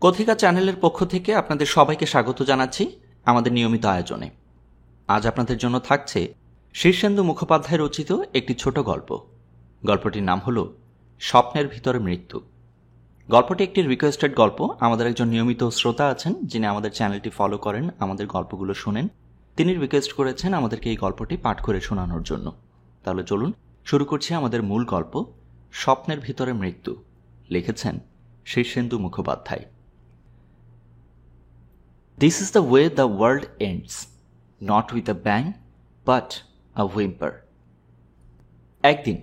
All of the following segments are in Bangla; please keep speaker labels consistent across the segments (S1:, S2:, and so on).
S1: কথিকা চ্যানেলের পক্ষ থেকে আপনাদের সবাইকে স্বাগত জানাচ্ছি আমাদের নিয়মিত আয়োজনে। আজ আপনাদের জন্য থাকছে শীর্ষেন্দু মুখোপাধ্যায় রচিত একটি ছোট গল্প। গল্পটির নাম হল স্বপ্নের ভিতরে মৃত্যু। গল্পটি একটি রিকোয়েস্টেড গল্প। আমাদের একজন নিয়মিত শ্রোতা আছেন যিনি আমাদের চ্যানেলটি ফলো করেন, আমাদের গল্পগুলো শোনেন। তিনি রিকোয়েস্ট করেছেন আমাদেরকে এই গল্পটি পাঠ করে শোনানোর জন্য। তাহলে চলুন শুরু করছি আমাদের মূল গল্প, স্বপ্নের ভিতরে মৃত্যু। লিখেছেন Shirshendu Mukhopadhyay. This is the way the world ends, not with a bang, but a whimper. একদিন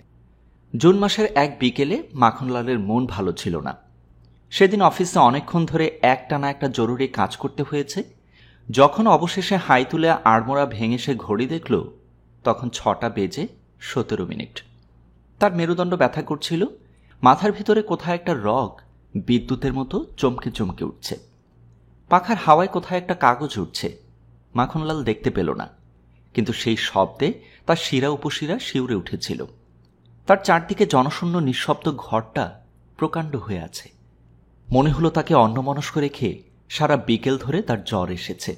S1: জুন মাসের এক বিকেলে মাখনলালের মন ভালো ছিল না। সেদিন অফিসে অনেকক্ষণ ধরে একটানা একটা জরুরি কাজ করতে হয়েছে। যখন অবশেষে হাই তুলে আড়মোড়া ভেঙে সে ঘড়ি দেখল, তখন 6:17 তার মেরুদণ্ড ব্যথা করছিল। মাথার ভিতরে কোথায় একটা রগ বিদ্যুতের মতো চমকে চমকে উঠছে। পাখার হাওয়ায় কোথায় একটা কাগজ উঠছে। মাখনলাল দেখতে পেল না, কিন্তু সেই শব্দে তার শিরা উপশিরা শিউরে উঠেছিল। তার চারদিকে জনশূন্য নিঃশব্দ ঘরটা প্রকাণ্ড হয়ে আছে। মনে হলো তাকে অন্যমনস্ক রেখে সারা বিকেল ধরে তার জ্বর এসেছে।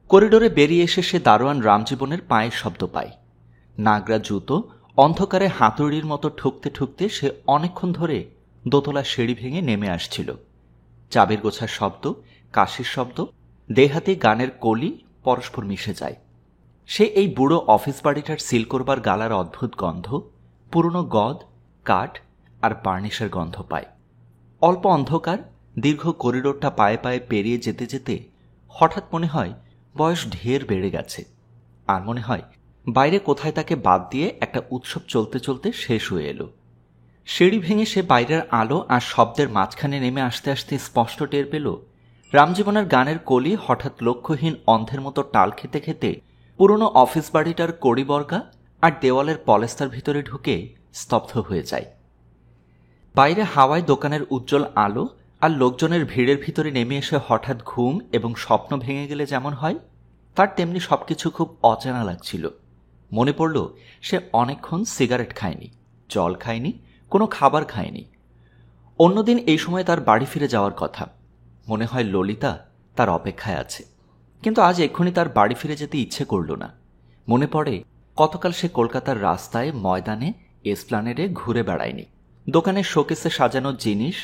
S1: করিডোরে বেরিয়ে এসে সে দারোয়ান রামজীবনের পায়ের শব্দ পায়। নাগরা জুতো অন্ধকারে হাতুড়ির মতো ঠুকতে ঠুকতে সে অনেকক্ষণ ধরে দোতলা সিঁড়ি ভেঙে নেমে আসছিল। চাবির গোছার শব্দ, কাশির শব্দ, দেহাতি গানের কলি পরস্পর মিশে যায়। সে এই বুড়ো অফিস বাড়িটার সিল করবার গালার অদ্ভুত গন্ধ, পুরনো গদ, কাঠ আর বার্নিশের গন্ধ পায়। অল্প অন্ধকার দীর্ঘ করিডোরটা পায়ে পায়ে পেরিয়ে যেতে যেতে হঠাৎ মনে হয় বয়স ঢের বেড়ে গেছে। আর মনে হয় বাইরে কোথায় তাকে বাদ দিয়ে একটা উৎসব চলতে চলতে শেষ হয়ে এলো। সিঁড়ি ভেঙে সে বাইরের আলো আর শব্দের মাঝখানে নেমে আসতে আসতে স্পষ্ট টের পেল রামজীবনের গানের কলি হঠাৎ লক্ষ্যহীন অন্ধের মতো টাল খেতে খেতে পুরনো অফিস বাড়িটার কড়িবর্গা আর দেওয়ালের পলেস্তার ভিতরে ঢুকে স্তব্ধ হয়ে যায়। বাইরে হাওয়ায় দোকানের উজ্জ্বল আলো আর লোকজনের ভিড়ের ভিতরে নেমে এসে হঠাৎ ঘুম এবং স্বপ্ন ভেঙে গেলে যেমন হয়, তার তেমনি সবকিছু খুব অচেনা লাগছিল। মনে পড়ল সে অনেকক্ষণ সিগারেট খায়নি, জল খায়নি, কোনো খাবার খায়নি। অন্যদিন এই সময় তার বাড়ি ফিরে যাওয়ার কথা। মনে হয় ললিতা তার অপেক্ষায় আছে, কিন্তু আজ এক্ষুনি তার বাড়ি ফিরে যেতে ইচ্ছে করল না। মনে পড়ে কতকাল সে কলকাতার রাস্তায়, ময়দানে, এসপ্লানেডে ঘুরে বেড়ায়নি। দোকানের শোকেসে সাজানো জিনিস,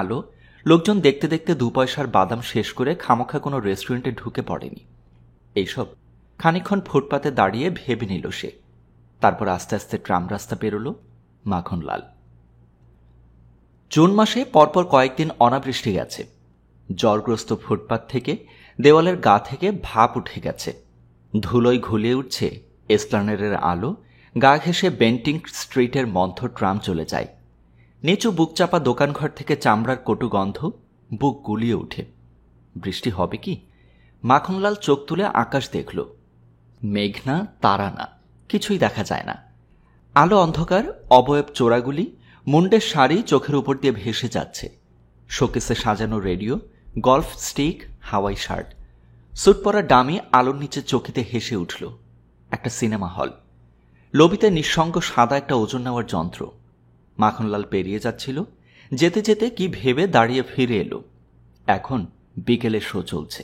S1: আলো, লোকজন দেখতে দেখতে 2 পয়সার বাদাম শেষ করে খামোখা কোনো রেস্টুরেন্টে ঢুকে পড়েনি। এইসব খানিকক্ষণ ফুটপাতে দাঁড়িয়ে ভেবে নিল সে। তারপর আস্তে আস্তে ট্রাম রাস্তা পেরোল মাখনলাল। জুন মাসে পরপর কয়েকদিন অনাবৃষ্টি গেছে। জ্বরগ্রস্ত ফুটপাত থেকে, দেওয়ালের গা থেকে ভাপ উঠে গেছে। ধুলোয় ঘুলিয়ে উঠছে এসপ্লানেডের আলো। গা ঘেঁষে বেন্টিং স্ট্রিটের মন্থর ট্রাম চলে যায়। নিচু বুকচাপা দোকানঘর থেকে চামড়ার কটু গন্ধ বুক গুলিয়ে ওঠে। বৃষ্টি হবে কি? মাখনলাল চোখ তুলে আকাশ দেখল। মেঘ না, তারা না, কিছুই দেখা যায় না। আলো অন্ধকার, অবয়ব চোরাগুলি, মুন্ডের শাড়ি চোখের উপর দিয়ে ভেসে যাচ্ছে। শোকেসে সাজানো radio, golf stick, Hawaii shirt, suit পরা ডামি আলোর নিচে চকিতে হেসে উঠল। একটা সিনেমা হল, লবিতে নিঃসঙ্গ সাদা একটা ওজন নেওয়ার যন্ত্র। মাখনলাল পেরিয়ে যাচ্ছিল। যেতে যেতে কি ভেবে দাঁড়িয়ে ফিরে এলো। এখন বিকেলের শো চলছে।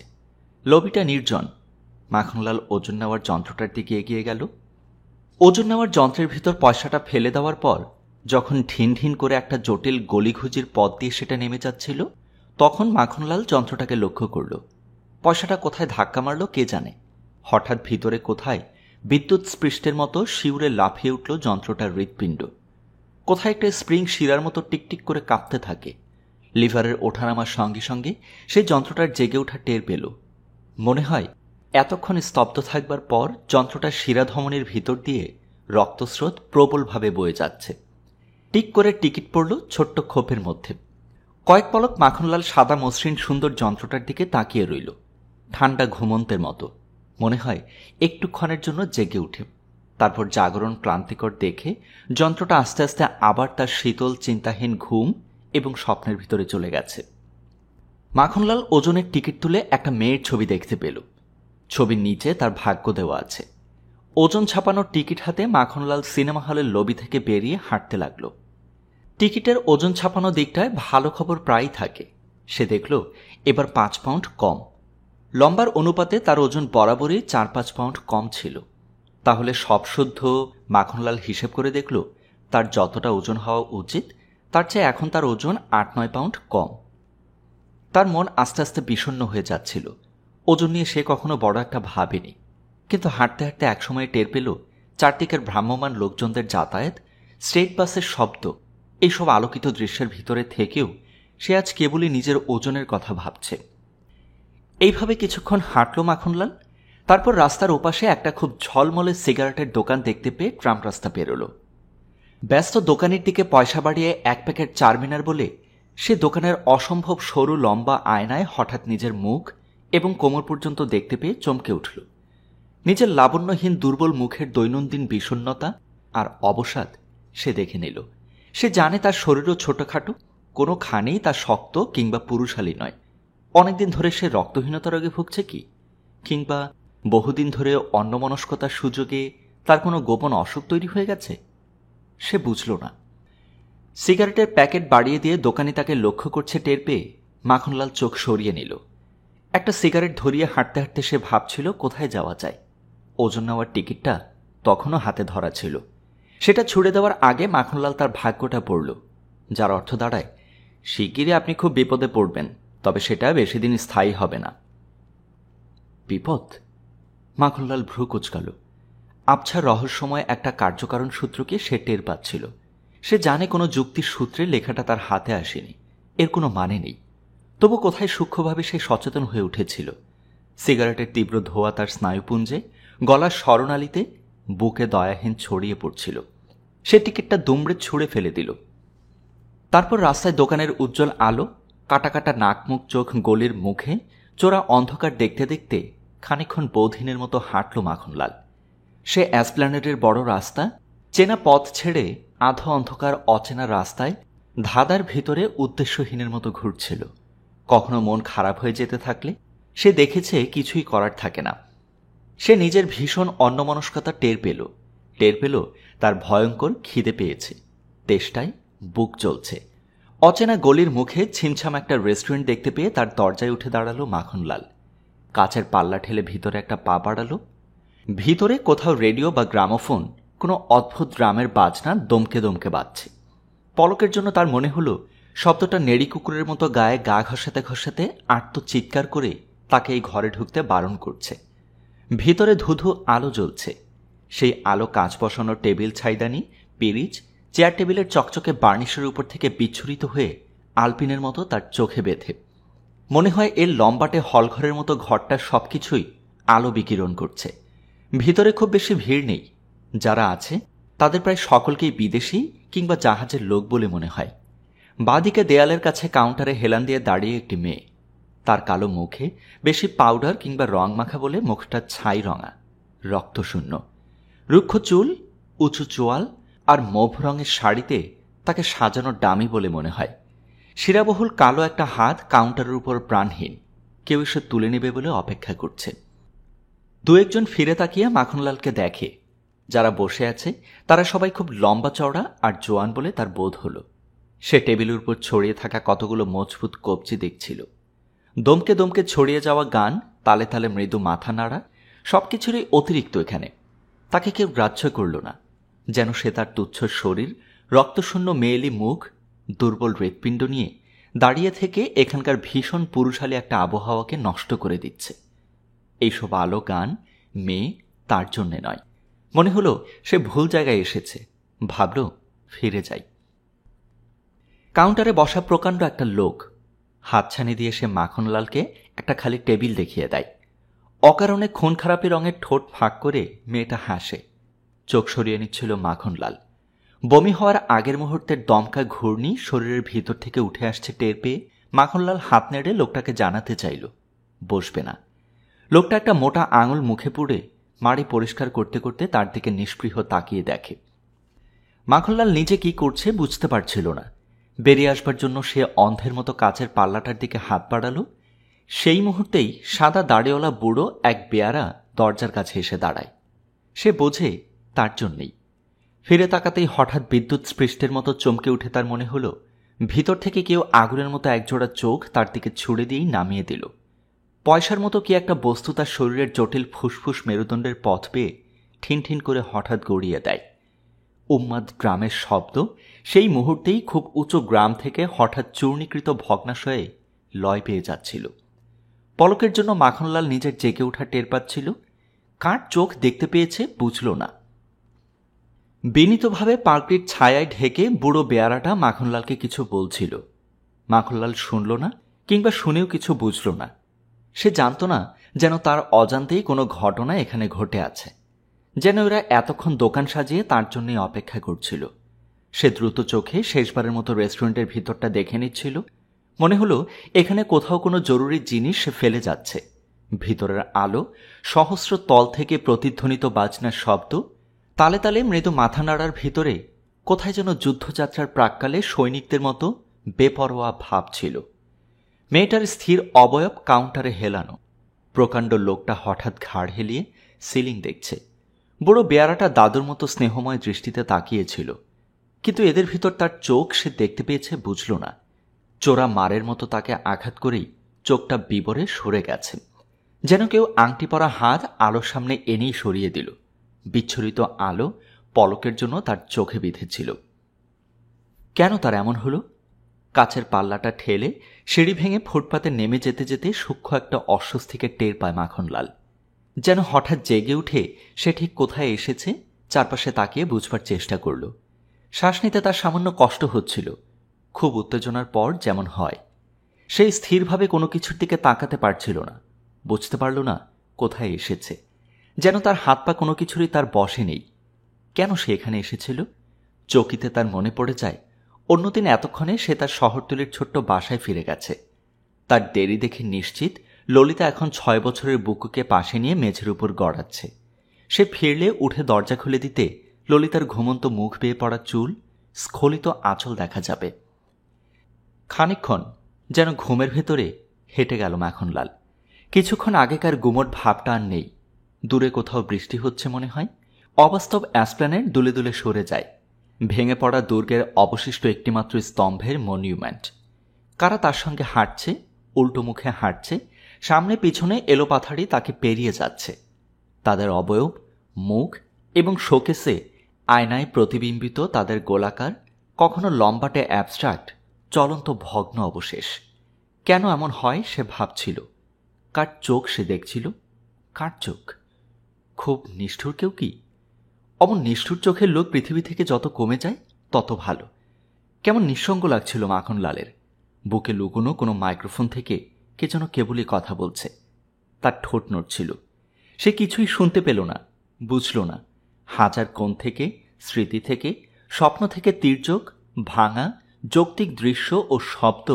S1: লবিটা নির্জন। মাখনলাল ওজন নেওয়ার যন্ত্রটার দিকে এগিয়ে গেল। ওজন নেওয়ার যন্ত্রের ভিতর পয়সাটা ফেলে দেওয়ার পর যখন ঢিন ঢিন করে একটা জটিল গলিঘুজির পথ দিয়ে সেটা নেমে যাচ্ছিল, তখন মাখনলাল যন্ত্রটাকে লক্ষ্য করল। পয়সাটা কোথায় ধাক্কা মারল কে জানে। হঠাৎ ভিতরে কোথায় বিদ্যুৎ স্পৃষ্টের মতো শিউরে লাফিয়ে উঠল যন্ত্রটার হৃৎপিণ্ড। কোথায় একটা স্প্রিং শিরার মতো টিকটিক করে কাঁপতে থাকে। লিভারের ওঠানামার সঙ্গে সঙ্গে সেই যন্ত্রটার জেগে ওঠা টের পেল। মনে হয় এতক্ষণ স্তব্ধ থাকবার পর যন্ত্রটার শিরাধমনির ভিতর দিয়ে রক্তস্রোত প্রবলভাবে বয়ে যাচ্ছে। টিক করে টিকিট পড়ল ছোট্ট খোপের মধ্যে। কয়েক পলক মাখনলাল সাদা মসৃণ সুন্দর যন্ত্রটার দিকে তাকিয়ে রইল, ঠান্ডা ঘুমন্তের মতো। মনে হয় একটুক্ষণের জন্য জেগে উঠে। তারপর জাগরণ ক্লান্তিকর দেখে যন্ত্রটা আস্তে আস্তে আবার তার শীতল চিন্তাহীন ঘুম এবং স্বপ্নের ভিতরে চলে গেছে। মাখনলাল ওজনের টিকিট তুলে একটা মেয়ের ছবি দেখতে পেল। ছবির নিচে তার ভাগ্য দেওয়া আছে। ওজন ছাপানোর টিকিট হাতে মাখনলাল সিনেমা হলের লবি থেকে বেরিয়ে হাঁটতে লাগল। টিকিটের ওজন ছাপানো দিকটায় ভালো খবর প্রায়ই থাকে। সে দেখল এবার 5 পাউন্ড কম। লম্বার অনুপাতে তার ওজন বরাবরই 4-5 পাউন্ড কম ছিল। তাহলে সব শুদ্ধ মাখনলাল হিসেব করে দেখল তার যতটা ওজন হওয়া উচিত তার চেয়ে এখন তার ওজন 8-9 পাউন্ড কম। তার মন আস্তে আস্তে বিষণ্ণ হয়ে যাচ্ছিল। ওজন নিয়ে সে কখনো বড় একটা ভাবেনি, কিন্তু হাঁটতে হাঁটতে একসময় টের পেল চারদিকের ভ্রাম্যমান লোকজনদের যাতায়াত, স্টেট বাসের শব্দ, এইসব আলোকিত দৃশ্যের ভিতরে থেকেও সে আজ কেবলই নিজের ওজনের কথা ভাবছে। এইভাবে কিছুক্ষণ হাঁটল মাখনলাল। তারপর রাস্তার ওপাশে একটা খুব ঝলমলে সিগারেটের দোকান দেখতে পেয়ে ট্রাম রাস্তা পেরোল। ব্যস্ত দোকানের দিকে পয়সা বাড়িয়ে 1 প্যাকেট চারমিনার বলে সে দোকানের অসম্ভব সরু লম্বা আয়নায় হঠাৎ নিজের মুখ এবং কোমর পর্যন্ত দেখতে পেয়ে চমকে উঠল। নিজের লাবণ্যহীন দুর্বল মুখের দৈনন্দিন বিষণ্ণতা আর অবসাদ সে দেখে নিল। সে জানে তার শরীরও ছোটখাটো, কোনোখানেই তা শক্ত কিংবা পুরুষালী নয়। অনেকদিন ধরে সে রক্তহীনতা রোগে ভুগছে কি, কিংবা বহুদিন ধরে অন্যমনস্কতার সুযোগে তার কোনো গোপন অসুখ তৈরি হয়ে গেছে, সে বুঝল না। সিগারেটের প্যাকেট বাড়িয়ে দিয়ে দোকানি তাকে লক্ষ্য করছে টের পেয়ে মাখনলাল চোখ সরিয়ে নিল। একটা সিগারেট ধরিয়ে হাঁটতে হাঁটতে সে ভাবছিল কোথায় যাওয়া যায়। ওজন নেওয়ার টিকিটটা তখনও হাতে ধরা ছিল। সেটা ছুড়ে দেওয়ার আগে মাখনলাল তার ভাগ্যটা পড়ল, যার অর্থ দাঁড়ায় শিগগিরই আপনি খুব বিপদে পড়বেন, তবে সেটা বেশি দিন স্থায়ী হবে না। বিপদ? মাখনলাল ভ্রু কুঁচকাল। আবছা রহস্যময় একটা কার্যকারণ সূত্রকে সে টের পাচ্ছিল। সে জানে কোনো যুক্তির সূত্রে লেখাটা তার হাতে আসেনি, এর কোনো মানে নেই। তবু কোথায় সূক্ষ্মভাবে সে সচেতন হয়ে উঠেছিল। সিগারেটের তীব্র ধোঁয়া তার স্নায়ুপুঞ্জে, গলার স্বরনালীতে, বুকে দয়াহীন ছড়িয়ে পড়ছিল। সে টিকিটটা দুমড়ে ছুঁড়ে ফেলে দিল। তারপর রাস্তায় দোকানের উজ্জ্বল আলো, কাটা কাটা নাক মুখ চোখ গলির মুখে চোরা অন্ধকার দেখতে দেখতে খানিকক্ষণ বোধহীনের মতো হাঁটল মাখনলাল। সে অ্যাসপ্ল্যানেডের বড় রাস্তা, চেনা পথ ছেড়ে আধো অন্ধকার অচেনা রাস্তায় ধাঁধার ভিতরে উদ্দেশ্যহীনের মতো ঘুরছিল। কখনো মন খারাপ হয়ে যেতে থাকলে সে দেখেছে কিছুই করার থাকে না। সে নিজের ভীষণ অন্যমনস্কতা টের পেল তার ভয়ঙ্কর খিদে পেয়েছে, তেষ্টায় বুক জ্বলছে। অচেনা গলির মুখে ছিমছাম একটা রেস্টুরেন্ট দেখতে পেয়ে তার দরজায় উঠে দাঁড়ালো মাখনলাল। কাচের পাল্লা ঠেলে ভিতরে একটা পা বাড়ালো। ভিতরে কোথাও রেডিও বা গ্রামোফোন কোনো অদ্ভুত ড্রামের বাজনা দমকে দমকে বাজছে। পলকের জন্য তার মনে হলো শব্দটা নেড়ি কুকুরের মতো গায়ে গা ঘষাতে ঘষাতে আর্তচিৎকার করে তাকে এই ঘরে ঢুকতে বারণ করছে। ভিতরে ধুধু আলো জ্বলছে। সেই আলো কাঁচ বসানো টেবিল ছাইদানি, পিরিচ, চেয়ার টেবিলের চকচকে বার্নিশের উপর থেকে বিচ্ছুরিত হয়ে আলপিনের মতো তার চোখে বেঁধে। মনে হয় এর লম্বাটে হলঘরের মতো ঘরটা সবকিছুই আলো বিকিরণ করছে। ভিতরে খুব বেশি ভিড় নেই। যারা আছে তাদের প্রায় সকলকেই বিদেশি কিংবা জাহাজের লোক বলে মনে হয়। বাঁদিকে দেয়ালের কাছে কাউন্টারে হেলান দিয়ে দাঁড়িয়ে একটি মেয়ে। তার কালো মুখে বেশি পাউডার কিংবা রং মাখা বলে মুখটা ছাই রঙা, রক্তশূন্য। রুক্ষ চুল, উঁচু চোয়াল আর মৌভ রঙের শাড়িতে তাকে সাজানো ডামি বলে মনে হয়। শিরাবহুল কালো একটা হাত কাউন্টারের উপর প্রাণহীন, কেউ এসে তুলে নেবে বলে অপেক্ষা করছে। দু একজন ফিরে তাকিয়ে মাখনলালকে দেখে। যারা বসে আছে তারা সবাই খুব লম্বা চওড়া আর জোয়ান বলে তার বোধ হলো। সে টেবিলের উপর ছড়িয়ে থাকা কতগুলো মজবুত কবজি দেখছিল। দমকে দমকে ছড়িয়ে যাওয়া গান, তালে তালে মৃদু মাথা নাড়া, সবকিছুরই অতিরিক্ত এখানে। তাকে কেউ গ্রাহ্য করল না, যেন সে তার তুচ্ছ শরীর, রক্তশূন্য মেয়েলি মুখ, দুর্বল হৃৎপিণ্ড নিয়ে দাঁড়িয়ে থেকে এখানকার ভীষণ পুরুষালী একটা আবহাওয়াকে নষ্ট করে দিচ্ছে। এইসব আলো, গান, মেয়ে তার জন্যে নয়। মনে হলো সে ভুল জায়গায় এসেছে। ভাবল ফিরে যাই। কাউন্টারে বসা প্রকাণ্ড একটা লোক। হাতছানি দিয়ে সে মাখনলালকে একটা খালি টেবিল দেখিয়ে দেয়। অকারণে খুন খারাপি রঙের ঠোঁট ফাঁক করে মেয়েটা হাসে। চোখ সরিয়ে নিচ্ছিল মাখনলাল। বমি হওয়ার আগের মুহূর্তের দমকা ঘূর্ণি শরীরের ভিতর থেকে উঠে আসছে টের পেয়ে মাখনলাল হাত নেড়ে লোকটাকে জানাতে চাইল বসবে না। লোকটা একটা মোটা আঙুল মুখে পুড়ে মাড়ি পরিষ্কার করতে করতে তার দিকে নিষ্পৃহ তাকিয়ে দেখে। মাখনলাল নিজে কি করছে বুঝতে পারছিল না। বেরিয়ে আসবার জন্য সে অন্ধের মতো কাচের পাল্লাটার দিকে হাত বাড়ালো। সেই মুহূর্তেই সাদা দাড়িওয়ালা বুড়ো এক বেয়ারা দরজার কাছে এসে দাঁড়ায়। সে বোঝে তার জন্যেই। ফিরে তাকাতেই হঠাৎ বিদ্যুৎ স্পৃষ্টের মতো চমকে উঠে তার মনে হলো ভিতর থেকে কেউ আগুনের মতো একজোড়া চোখ তার দিকে ছুড়ে দিয়েই নামিয়ে দিল। পয়সার মতো কি একটা বস্তু তার শরীরের জটিল ফুসফুস মেরুদণ্ডের পথ পেয়ে ঠিন ঠিন করে হঠাৎ গড়িয়ে দেয়। উন্মাদ গ্রামের শব্দ সেই মুহূর্তেই খুব উঁচু গ্রাম থেকে হঠাৎ চূর্ণীকৃত ভগ্নাশয়ে লয় পেয়ে যাচ্ছিল। পলকের জন্য মাখনলাল নিজের জেগে ওঠা টের পাচ্ছিল। কার চোখ দেখতে পেয়েছে বুঝল না। বিনীতভাবে পাগড়ির ছায়ায় ঢেকে বুড়ো বেয়ারাটা মাখনলালকে কিছু বলছিল। মাখনলাল শুনল না, কিংবা শুনেও কিছু বুঝল না। সে জানত না যেন তার অজান্তেই কোনো ঘটনা এখানে ঘটে আছে, যেন এরা এতক্ষণ দোকান সাজিয়ে তার জন্যই অপেক্ষা করছিল। সে দ্রুত চোখে শেষবারের মতো রেস্টুরেন্টের ভিতরটা দেখে নিচ্ছিল। মনে হলো এখানে কোথাও কোনো জরুরি জিনিস সে ফেলে যাচ্ছে। ভিতরের আলো, সহস্র তল থেকে প্রতিধ্বনিত বাজনার শব্দ, তালে তালে মৃদু মাথা নাড়ার ভিতরে কোথায় যেন যুদ্ধযাত্রার প্রাক্কালে সৈনিকদের মতো বেপরোয়া ভাব ছিল। মেয়েটার স্থির অবয়ব কাউন্টারে হেলানো। প্রকাণ্ড লোকটা হঠাৎ ঘাড় হেলিয়ে সিলিং দেখছে। বুড়ো বেয়ারাটা দাদুর মতো স্নেহময় দৃষ্টিতে তাকিয়েছিল, কিন্তু এদের ভিতর তার চোখ সে দেখতে পেয়েছে বুঝল না। চোরা মারের মতো তাকে আঘাত করেই চোখটা বিবরে সরে গেছে, যেন কেউ আংটি পরা হাত আলোর সামনে এনেই সরিয়ে দিল। বিচ্ছুরিত আলো পলকের জন্য তার চোখে বিঁধেছিল। কেন তার এমন হলো? কাছের পাল্লাটা ঠেলে সিঁড়ি ভেঙে ফুটপাতে নেমে যেতে যেতে সূক্ষ্ম একটা অস্বস্তিকে টের পায় মাখনলাল। যেন হঠাৎ জেগে উঠে সে ঠিক কোথায় এসেছে চারপাশে তাকিয়ে বুঝবার চেষ্টা করল। শ্বাস নিতে তার সামান্য কষ্ট হচ্ছিল, খুব উত্তেজনার পর যেমন হয়। সে স্থিরভাবে কোনো কিছুর দিকে তাকাতে পারছিল না, বুঝতে পারল না কোথায় এসেছে। যেন তার হাত পা কোনো কিছুরই তার বশে নেই। কেন সে এখানে এসেছিল? চকিতে তার মনে পড়ে যায় অন্যদিন এতক্ষণে সে তার শহরতলির ছোট্ট বাসায় ফিরে গেছে। তার দেরি দেখে নিশ্চিত ললিতা এখন 6 বছরের বুকুকে পাশে নিয়ে মেঝের উপর গড়াচ্ছে। সে ফিরলে উঠে দরজা খুলে দিতে ললিতার ঘুমন্ত মুখ বেয়ে পড়া চুল, স্খলিত আঁচল দেখা যাবে। খানিকক্ষণ যেন ঘুমের ভেতরে হেঁটে গেল মাখনলাল। কিছুক্ষণ আগেকার গুমট ভাবটা আর নেই। দূরে কোথাও বৃষ্টি হচ্ছে মনে হয়। অবাস্তব অ্যাসপ্ল্যানেড দুলে দুলে সরে যায়। ভেঙে পড়া দুর্গের অবশিষ্ট একটিমাত্র স্তম্ভের মনিউমেন্ট। কারা তার সঙ্গে হাঁটছে, উল্টো মুখে হাঁটছে, সামনে পিছনে এলোপাথাড়ি তাকে পেরিয়ে যাচ্ছে। তাদের অবয়ব, মুখ এবং শোকেসে আয়নায় প্রতিবিম্বিত তাদের গোলাকার, কখনো লম্বাটে অ্যাবস্ট্রাক্ট, চলন্ত ভগ্ন অবশেষ। কেন এমন হয় সে ভাবছিল। কার চোখ সে দেখছিল? কার চোখ? খুব নিষ্ঠুর কেউ কি? অমন নিষ্ঠুর চোখের লোক পৃথিবী থেকে যত কমে যায় তত ভালো। কেমন নিঃসঙ্গ লাগছিল মাখনলালের। বুকে লুকোনো কোনো মাইক্রোফোন থেকে কে যেন কেবলই কথা বলছে। তার ঠোঁট নড়ছিল। সে কিছুই শুনতে পেল না, বুঝল না। হাজার কোণ থেকে, স্মৃতি থেকে, স্বপ্ন থেকে তির্যক, ভাঙা, যৌক্তিক দৃশ্য ও শব্দ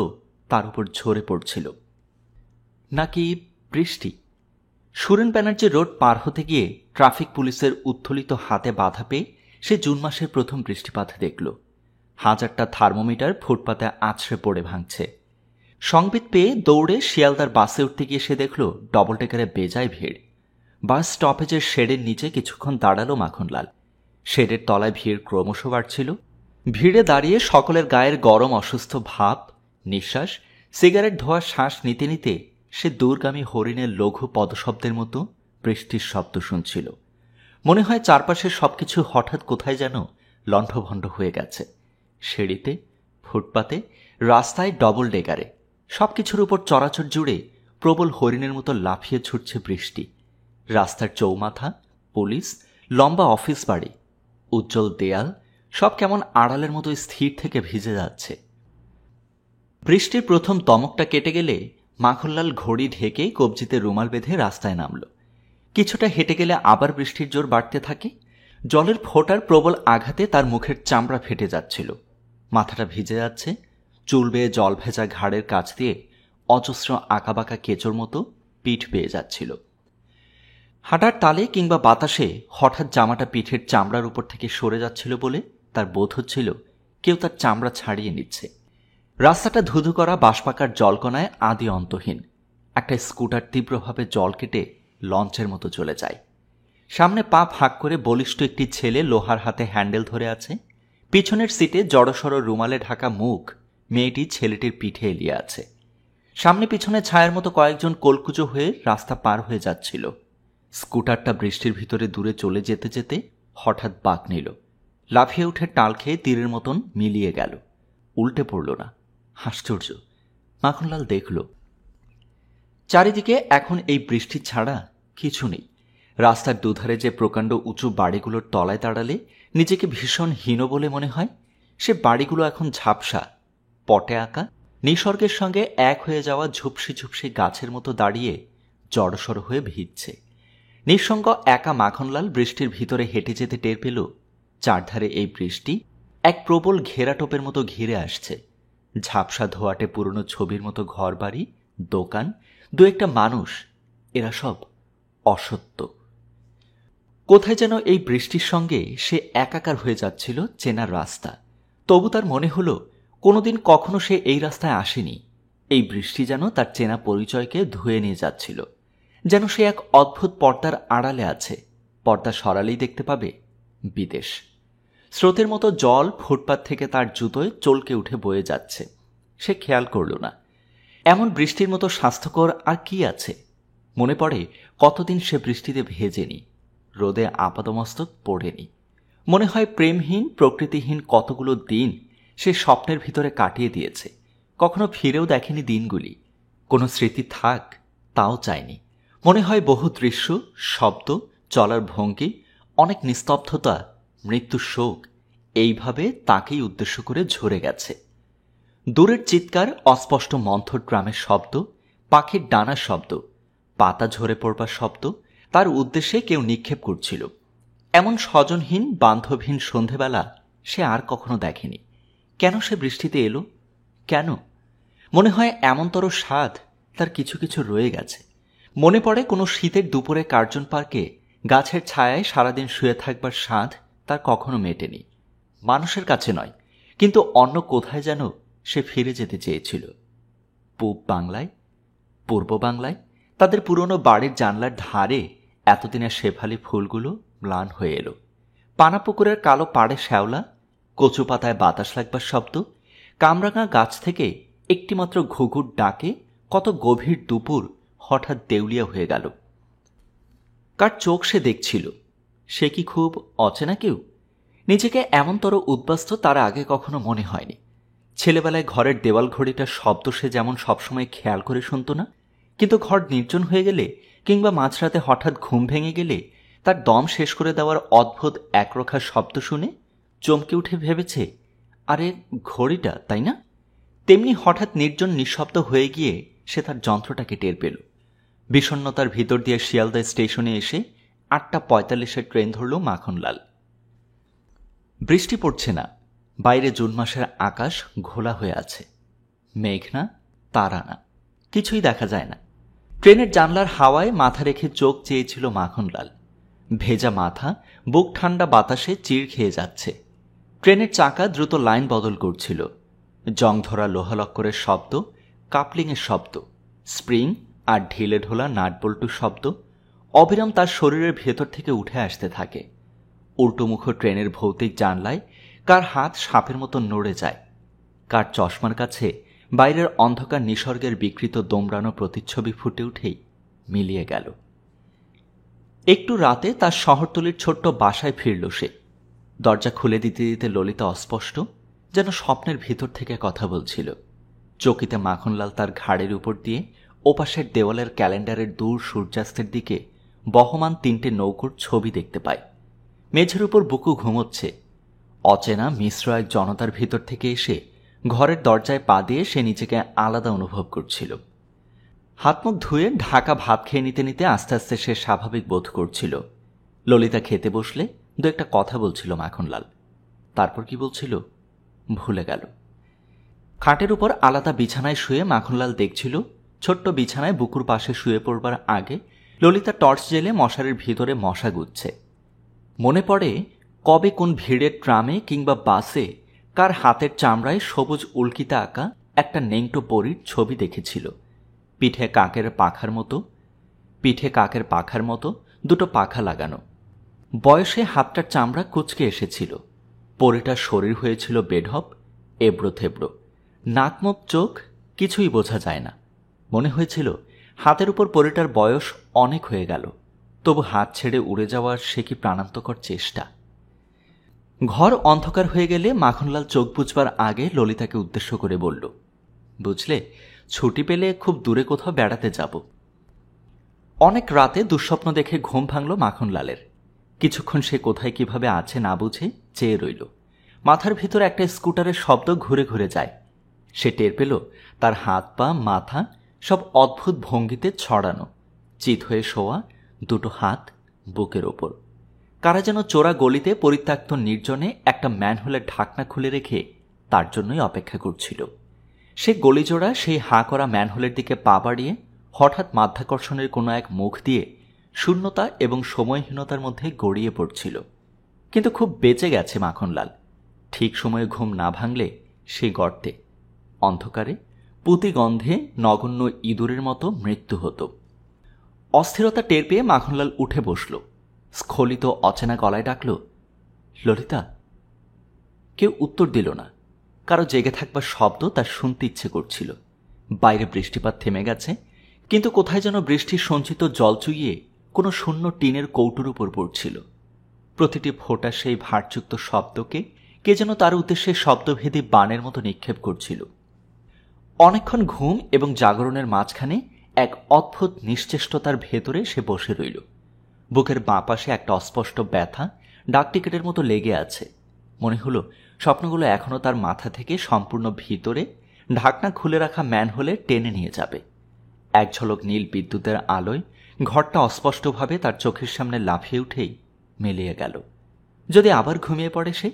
S1: তার উপর ঝরে পড়ছিল। নাকি বৃষ্টি? সুরেন ব্যানার্জি রোড পার হতে গিয়ে ট্রাফিক পুলিশের উত্থলিত হাতে বাধা পেয়ে সে জুন মাসের প্রথম বৃষ্টিপাত দেখল। হাজারটা থার্মোমিটার ফুটপাতে আছড়ে পড়ে ভাঙছে। সংবিত পেয়ে দৌড়ে শিয়ালদার বাসে উঠতে গিয়ে সে দেখল ডবল টেকারে বেজায় ভিড়। বাস স্টপেজের শেডের নিচে কিছুক্ষণ দাঁড়ালো মাখনলাল। শেডের তলায় ভিড় ক্রমশ বাড়ছিল। ভিড়ে দাঁড়িয়ে সকলের গায়ের গরম অসুস্থ ভাব, নিঃশ্বাস, সিগারেট ধোয়া শ্বাস নিতে নিতে সে দূরগামী হরিণের লঘু পদশব্দের মতো বৃষ্টির শব্দ শুনছিল। মনে হয় চারপাশের সবকিছু হঠাৎ কোথায় যেন লণ্ঠভণ্ড হয়ে গেছে। সিঁড়িতে, ফুটপাতে, রাস্তায়, ডবল ডেকারে, সবকিছুর উপর চরাচর জুড়ে প্রবল হরিণের মতো লাফিয়ে ছুটছে বৃষ্টি। রাস্তার চৌমাথা, পুলিশ, লম্বা অফিস বাড়ি, উজ্জ্বল দেয়াল, সব কেমন আড়ালের মতো স্থির থেকে ভিজে যাচ্ছে। বৃষ্টির প্রথম দমকটা কেটে গেলে মাখনলাল ঘড়ি ঢেকে কবজিতে রুমাল বেঁধে রাস্তায় নামল। কিছুটা হেঁটে গেলে আবার বৃষ্টির জোর বাড়তে থাকে। জলের ফোঁটার প্রবল আঘাতে তার মুখের চামড়া ফেটে যাচ্ছিল। মাথাটা ভিজে যাচ্ছে। চুল বেয়ে জল ভেজা ঘাড়ের কাছ দিয়ে অজস্র আঁকাবাঁকা কেঁচোর মতো পিঠ বেয়ে যাচ্ছিল। হাঁটার তালে কিংবা বাতাসে হঠাৎ জামাটা পিঠের চামড়ার উপর থেকে সরে যাচ্ছিল বলে তার বোধ হচ্ছিল কেউ তার চামড়া ছাড়িয়ে নিচ্ছে। রাস্তাটা ধুধু করা বাঁশপাকার জলকণায় আদি অন্তহীন। একটা স্কুটার তীব্রভাবে জল কেটে লঞ্চের মতো চলে যায়। সামনে পা ফাঁক করে বলিষ্ঠ একটি ছেলে লোহার হাতে হ্যান্ডেল ধরে আছে। পিছনের সিটে জড়সড় রুমালে ঢাকা মুখ মেয়েটি ছেলেটির পিঠে এলিয়ে আছে। সামনে পিছনে ছায়ার মতো কয়েকজন কলকুচো হয়ে রাস্তা পার হয়ে যাচ্ছিল। স্কুটারটা বৃষ্টির ভিতরে দূরে চলে যেতে যেতে হঠাৎ বাঁক নিল, লাফিয়ে উঠে টাল খেয়ে তীরের মতন মিলিয়ে গেল, উল্টে পড়ল না। আশ্চর্য! মাখনলাল দেখল চারিদিকে এখন এই বৃষ্টি ছাড়া কিছু নেই। রাস্তার দুধারে যে প্রকাণ্ড উঁচু বাড়িগুলোর তলায় দাঁড়ালে নিজেকে ভীষণ হীন বলে মনে হয়, সে বাড়িগুলো এখন ঝাপসা, পটে আঁকা, নিসর্গের সঙ্গে এক হয়ে যাওয়া ঝুপসি ঝুপসি গাছের মতো দাঁড়িয়ে জড়সড় হয়ে ভিজছে। নিঃসঙ্গ একা মাখনলাল বৃষ্টির ভিতরে হেঁটে যেতে টের পেল চারধারে এই বৃষ্টি এক প্রবল ঘেরাটোপের মতো ঘিরে আসছে। ঝাপসা ধোয়াটে পুরনো ছবির মতো ঘরবাড়ি, দোকান, দু একটা মানুষ, এরা সব অসত্য। কোথায় যেন এই বৃষ্টির সঙ্গে সে একাকার হয়ে যাচ্ছিল চেনার রাস্তা। তবু তার মনে হলো কোনোদিন কখনো সে এই রাস্তায় আসেনি। এই বৃষ্টি যেন তার চেনা পরিচয়কে ধুয়ে নিয়ে যাচ্ছিল, যেন সে এক অদ্ভুত পর্দার আড়ালে আছে। পর্দা সরালেই দেখতে পাবে বিদেশ। স্রোতের মতো জল ফুটপাত থেকে তার জুতোয় চলকে উঠে বয়ে যাচ্ছে। সে খেয়াল করল না। এমন বৃষ্টির মতো স্বাস্থ্যকর আর কি আছে? মনে পড়ে কতদিন সে বৃষ্টিতে ভেজেনি, রোদে আপাদমস্তক পড়েনি। মনে হয় প্রেমহীন প্রকৃতিহীন কতগুলো দিন সে স্বপ্নের ভিতরে কাটিয়ে দিয়েছে। কখনো ফিরেও দেখেনি দিনগুলি, কোনো স্মৃতি থাক তাও চায়নি। মনে হয় বহু দৃশ্য, শব্দ, চলার ভঙ্গি, অনেক নিস্তব্ধতা, মৃত্যুর শোক এইভাবে তাকেই উদ্দেশ্য করে ঝরে গেছে। দূরের চিৎকার, অস্পষ্ট মন্থর গ্রামের শব্দ, পাখির ডানার শব্দ, পাতা ঝরে পড়বার শব্দ তার উদ্দেশ্যে কেউ নিক্ষেপ করছিল। এমন স্বজনহীন বান্ধবহীন সন্ধেবেলা সে আর কখনো দেখেনি। কেন সে বৃষ্টিতে এলো? কেন? মনে হয় এমনতর স্বাদ তার কিছু কিছু রয়ে গেছে। মনে পড়ে কোনো শীতের দুপুরে কার্জন পার্কে গাছের ছায়ায় সারাদিন শুয়ে থাকবার স্বাদ তার কখনো মেটেনি। মানুষের কাছে নয়, কিন্তু অন্য কোথায় যেন সে ফিরে যেতে চেয়েছিল। পূব বাংলায়, পূর্ব বাংলায়, তাদের পুরনো বাড়ির জানলার ধারে এতদিনের শেফালি ফুলগুলো ম্লান হয়ে এলো। পানাপুকুরের কালো পাড়ে শ্যাওলা, কচু পাতায় বাতাস লাগবার শব্দ, কামরাঙা গাছ থেকে একটিমাত্র ঘুঘুর ডাকে কত গভীর দুপুর হঠাৎ দেউলিয়া হয়ে গেল। কার চোখ সে দেখছিল? সে কি খুব অচেনা কেউ? নিজেকে এমনতর উদ্বাস্ত তার আগে কখনো মনে হয়নি। ছেলেবেলায় ঘরের দেওয়াল ঘড়িটার শব্দ সে যেমন সবসময় খেয়াল করে শুনত না, কিন্তু ঘর নির্জন হয়ে গেলে কিংবা মাঝরাতে হঠাৎ ঘুম ভেঙে গেলে তার দম শেষ করে দেওয়ার অদ্ভুত একরোখা শব্দ শুনে চমকে উঠে ভেবেছে, আরে ঘড়িটা, তাই না? তেমনি হঠাৎ নির্জন নিঃশব্দ হয়ে গিয়ে সে তার যন্ত্রটাকে টের পেল। বিষণ্ণতার ভিতর দিয়ে শিয়ালদা স্টেশনে এসে 8:45 ট্রেন ধরল মাখনলাল। বৃষ্টি পড়ছে না, বাইরে জুন মাসের আকাশ ঘোলা হয়ে আছে। মেঘ না, তারা না, কিছুই দেখা যায় না। ট্রেনের জানলার হাওয়ায় মাথা রেখে চোখ চেয়েছিল মাখনলাল। ভেজা মাথা বুক ঠান্ডা বাতাসে চিড় খেয়ে যাচ্ছে। ট্রেনের চাকা দ্রুত লাইন বদল করছিল। জং ধরা লোহালক্করের শব্দ, কাপলিংয়ের শব্দ, স্প্রিং আর ঢিলে ঢোলা নাটবল্টুর শব্দ অবিরাম তার শরীরের ভেতর থেকে উঠে আসতে থাকে। উল্টোমুখ ট্রেনের ভৌতিক জানলায় কার হাত সাপের মতো নড়ে যায়, কার চশমার কাছে বাইরের অন্ধকার নিসর্গের বিকৃত দোমড়ানো প্রতিচ্ছবি ফুটে উঠেই মিলিয়ে গেল। একটু রাতে তার শহরতলির ছোট্ট বাসায় ফিরল সে। দরজা খুলে দিতে দিতে ললিতা অস্পষ্ট, যেন স্বপ্নের ভিতর থেকে কথা বলছিল। চকিতে মাখনলাল তার ঘাড়ের উপর দিয়ে ওপাশের দেওয়ালের ক্যালেন্ডারের দূর সূর্যাস্তের দিকে বহমান 3টে নৌকোর ছবি দেখতে পায়। মেঝের উপর বুকু ঘুমোচ্ছে। অচেনা মিশ্র এক জনতার ভিতর থেকে এসে ঘরের দরজায় পা দিয়ে সে নিজেকে আলাদা অনুভব করছিল। হাত মুখ ধুয়ে ঢাকা ভাত খেয়ে নিতে নিতে আস্তে আস্তে সে স্বাভাবিক বোধ করছিল। ললিতা খেতে বসলে দু একটা কথা বলছিল মাখনলাল। তারপর কি বলছিল ভুলে গেল। খাটের উপর আলাদা বিছানায় শুয়ে মাখনলাল দেখছিল ছোট্ট বিছানায় বুকুর পাশে শুয়ে পড়বার আগে ললিতা টর্চ জেলে মশারির ভিতরে মশা গুচ্ছে। মনে পড়ে কবে কোন ভিড়ের ট্রামে কিংবা বাসে কার হাতের চামড়ায় সবুজ উল্কিতে আঁকা একটা নেংটো পরীর ছবি দেখেছিল। পিঠে কাকের পাখার মতো দুটো পাখা লাগানো। বয়সে হাতটার চামড়া কুচকে এসেছিল। পরীটার শরীর হয়েছিল বেঢপ, এবড়ো থেবড়ো। নাক মুখ চোখ কিছুই বোঝা যায় না। মনে হয়েছিল হাতের উপর পরিটার বয়স অনেক হয়ে গেল, তবু হাত ছেড়ে উড়ে যাওয়ার সে কি প্রাণান্তকর চেষ্টা। ঘর অন্ধকার হয়ে গেলে মাখনলাল চোখ বুঝবার আগে ললিতাকে উদ্দেশ্য করে বলল, বুঝলে, ছুটি পেলে খুব দূরে কোথাও বেড়াতে যাব। অনেক রাতে দুঃস্বপ্ন দেখে ঘুম ভাঙল মাখনলালের। কিছুক্ষণ সে কোথায় কিভাবে আছে না বুঝে চেয়ে রইল। মাথার ভিতর একটা স্কুটারের শব্দ ঘুরে ঘুরে যায়। সে টের পেল তার হাত পা মাথা সব অদ্ভুত ভঙ্গিতে ছড়ানো, চিত হয়ে শোয়া দুটো হাত বুকের ওপর। কারা যেন চোরা গলিতে পরিত্যক্ত নির্জনে একটা ম্যানহোলের ঢাকনা খুলে রেখে তার জন্যই অপেক্ষা করছিল। সে গলিজোড়া সেই হাঁ করা ম্যানহোলের দিকে পা বাড়িয়ে হঠাৎ মাধ্যাকর্ষণের কোনো এক মুখ দিয়ে শূন্যতা এবং সময়হীনতার মধ্যে গড়িয়ে পড়ছিল। কিন্তু খুব বেঁচে গেছে মাখনলাল। ঠিক সময়ে ঘুম না ভাঙলে সেই গর্তে অন্ধকারে পুঁতিগন্ধে নগণ্য ইঁদুরের মতো মৃত্যু হতো। অস্থিরতা টের পেয়ে মাখনলাল উঠে বসল। স্খলিত অচেনা গলায় ডাকল, ললিতা। কেউ উত্তর দিল না। কারো জেগে থাকবার শব্দ তার শুনতে ইচ্ছে করছিল। বাইরে বৃষ্টিপাত থেমে গেছে, কিন্তু কোথায় যেন বৃষ্টির সঞ্চিত জল চুইয়ে কোনো শূন্য টিনের কৌটোর উপর পড়ছিল। প্রতিটি ফোঁটা সেই ভারযুক্ত শব্দকে কে যেন তার উদ্দেশ্যে শব্দভেদী বাণের মতো নিক্ষেপ করছিল। অনেকক্ষণ ঘুম এবং জাগরণের মাঝখানে এক অদ্ভুত নিশ্চেষ্টতার ভেতরে সে বসে রইল। বুকের বাঁ পাশে একটা অস্পষ্ট ব্যথা ডাকটিকেটের মতো লেগে আছে। মনে হলো স্বপ্নগুলো এখনো তার মাথা থেকে সম্পূর্ণ ভিতরে ঢাকনা খুলে রাখা ম্যানহোলে টেনে নিয়ে যাবে। এক ঝলক নীল বিদ্যুতের আলোয় ঘরটা অস্পষ্টভাবে তার চোখের সামনে লাফিয়ে উঠেই মিলিয়ে গেল। যদি আবার ঘুমিয়ে পড়ে সে?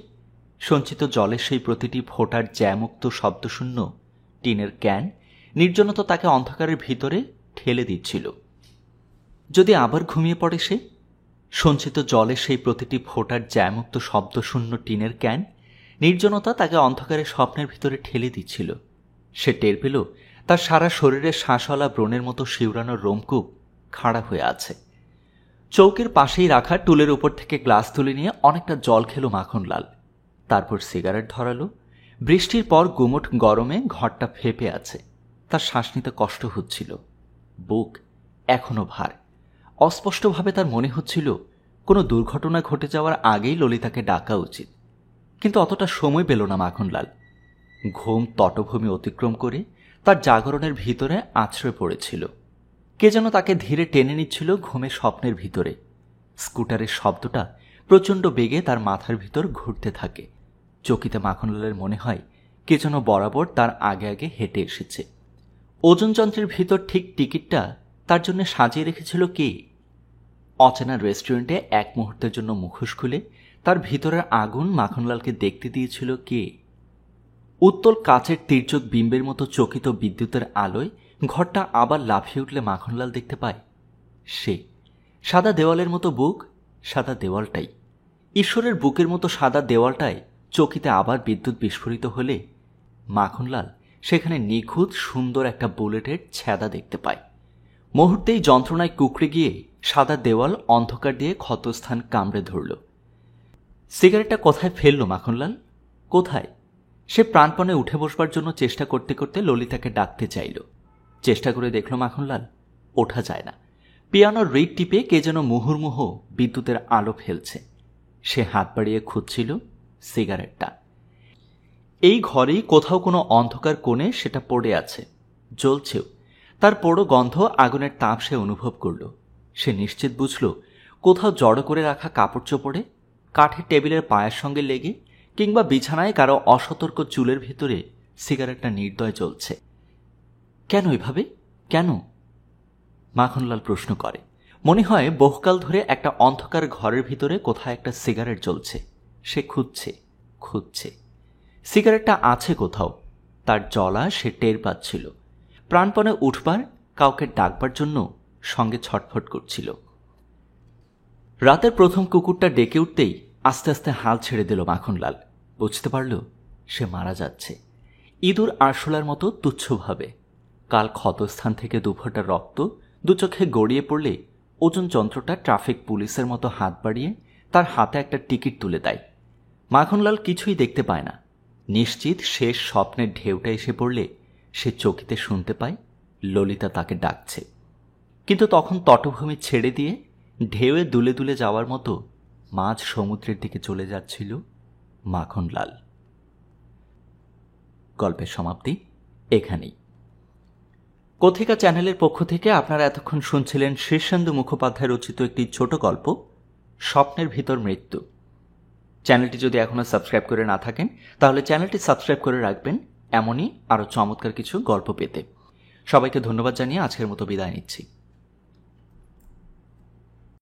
S1: সঞ্চিত জলের সেই প্রতিটি ফোঁটার জ্যামুক্ত শব্দশূন্য টিনের ক্যান নির্জনতা তাকে অন্ধকারের ভিতরে ঠেলে দিচ্ছিল। যদি আবার ঘুমিয়ে পড়ে সে? সঞ্চিত জলের সেই প্রতিটি ফোঁটার জ্যামুক্ত শব্দশূন্য টিনের ক্যান নির্জনতা তাকে অন্ধকারের স্বপ্নের ভিতরে ঠেলে দিচ্ছিল। সে টের পেল তার সারা শরীরে শ্বাসওয়ালা ব্রণের মতো শিউরানোর রোমকূপ খাড়া হয়ে আছে। চৌকির পাশেই রাখা টুলের উপর থেকে গ্লাস তুলে নিয়ে অনেকটা জল খেল মাখনলাল। তারপর সিগারেট ধরালো। বৃষ্টির পর গুমোট গরমে ঘরটা ফেঁপে আছে। তার শ্বাস নিতে কষ্ট হচ্ছিল। বুক এখনো ভার। অস্পষ্টভাবে তার মনে হচ্ছিল কোনো দুর্ঘটনা ঘটে যাওয়ার আগেই ললিতাকে ডাকা উচিত। কিন্তু অতটা সময় পেল না মাখনলাল। ঘুম তটভূমি অতিক্রম করে তার জাগরণের ভিতরে আছড়ে পড়েছিল। কে যেন তাকে ধীরে টেনে নিচ্ছিল ঘুমের স্বপ্নের ভিতরে। স্কুটারের শব্দটা প্রচণ্ড বেগে তার মাথার ভিতর ঘুরতে থাকে। চকিতে মাখনলালের মনে হয় কে যেন বরাবর তার আগে আগে হেঁটে এসেছে। ওজনযন্ত্রের ভিতর ঠিক টিকিটটা তার জন্য সাজিয়ে রেখেছিল কে? অচেনা রেস্টুরেন্টে এক মুহূর্তের জন্য মুখোশ খুলে তার ভিতরের আগুন মাখনলালকে দেখতে দিয়েছিল কে? উত্তল কাচের তির্যক বিম্বের মতো চকিত বিদ্যুতের আলোয় ঘরটা আবার লাফিয়ে উঠলে মাখনলাল দেখতে পায় সে। সাদা দেওয়ালের মতো বুক, সাদা দেওয়ালটাই। ঈশ্বরের বুকের মতো সাদা দেওয়ালটায় চকিতে আবার বিদ্যুৎ বিস্ফোরিত হলে মাখনলাল সেখানে নিখুঁত সুন্দর একটা বুলেটের ছ্যাদা দেখতে পায়। মুহূর্তেই যন্ত্রণায় কুকড়ে গিয়ে সাদা দেওয়াল অন্ধকার দিয়ে ক্ষতস্থান কামড়ে ধরল। সিগারেটটা কোথায় ফেলল মাখনলাল? কোথায়? সে প্রাণপণে উঠে বসবার জন্য চেষ্টা করতে করতে ললিতাকে ডাকতে চাইল। চেষ্টা করে দেখল মাখনলাল ওঠা যায় না। পিয়ানোর রিড টিপে কে যেন মুহুর্মুহ বিদ্যুতের আলো ফেলছে। সে হাত বাড়িয়ে খুঁজছিল সিগারেটটা। এই ঘরেই কোথাও কোনো অন্ধকার কোণে সেটা পড়ে আছে, জ্বলছেও। তার পোড়ো গন্ধ আগুনের তাপ সে অনুভব করল। সে নিশ্চিত বুঝল কোথাও জড়ো করে রাখা কাপড় চোপড়ে, কাঠের টেবিলের পায়ের সঙ্গে লেগে কিংবা বিছানায় কারো অসতর্ক চুলের ভেতরে সিগারেটটা নির্দয় জ্বলছে। কেন এভাবে? কেন? মাখনলাল প্রশ্ন করে। মনে হয় বহুকাল ধরে একটা অন্ধকার ঘরের ভিতরে কোথায় একটা সিগারেট জ্বলছে। সে খুঁজছে খুঁজছে। সিগারেটটা আছে কোথাও। তার জ্বলা সে টের পাচ্ছিল। প্রাণপণে উঠবার, কাউকে ডাকবার জন্য সঙ্গে ছটফট করছিল। রাতের প্রথম কুকুরটা ডেকে উঠতেই আস্তে আস্তে হাল ছেড়ে দিল মাখনলাল। বুঝতে পারল সে মারা যাচ্ছে, ইঁদুর আরশোলার মতো তুচ্ছভাবে। কাল ক্ষতস্থান থেকে দুফোঁটা রক্ত দু চোখে গড়িয়ে পড়লে ওজন যন্ত্রটা ট্রাফিক পুলিশের মতো হাত বাড়িয়ে তার হাতে একটা টিকিট তুলে দেয়। মাখনলাল কিছুই দেখতে পায় না। নিশ্চিত শেষ স্বপ্নের ঢেউটা এসে পড়লে সে চকিতে শুনতে পায় ললিতা তাকে ডাকছে। কিন্তু তখন তটভূমি ছেড়ে দিয়ে ঢেউয়ে দুলে দুলে যাওয়ার মতো মাঝ সমুদ্রের দিকে চলে যাচ্ছিল মাখনলাল। গল্পের সমাপ্তি এখানেই। কথিকা চ্যানেলের পক্ষ থেকে আপনারা এতক্ষণ শুনছিলেন শীর্ষেন্দু মুখোপাধ্যায় রচিত একটি ছোট গল্প স্বপ্নের ভিতর মৃত্যু। চ্যানেলটি যদি এখনো সাবস্ক্রাইব করে না থাকেন তাহলে চ্যানেলটি সাবস্ক্রাইব করে রাখবেন এমনই আরও চমৎকার কিছু গল্প পেতে। সবাইকে ধন্যবাদ জানিয়ে আজকের মতো বিদায় নিচ্ছি।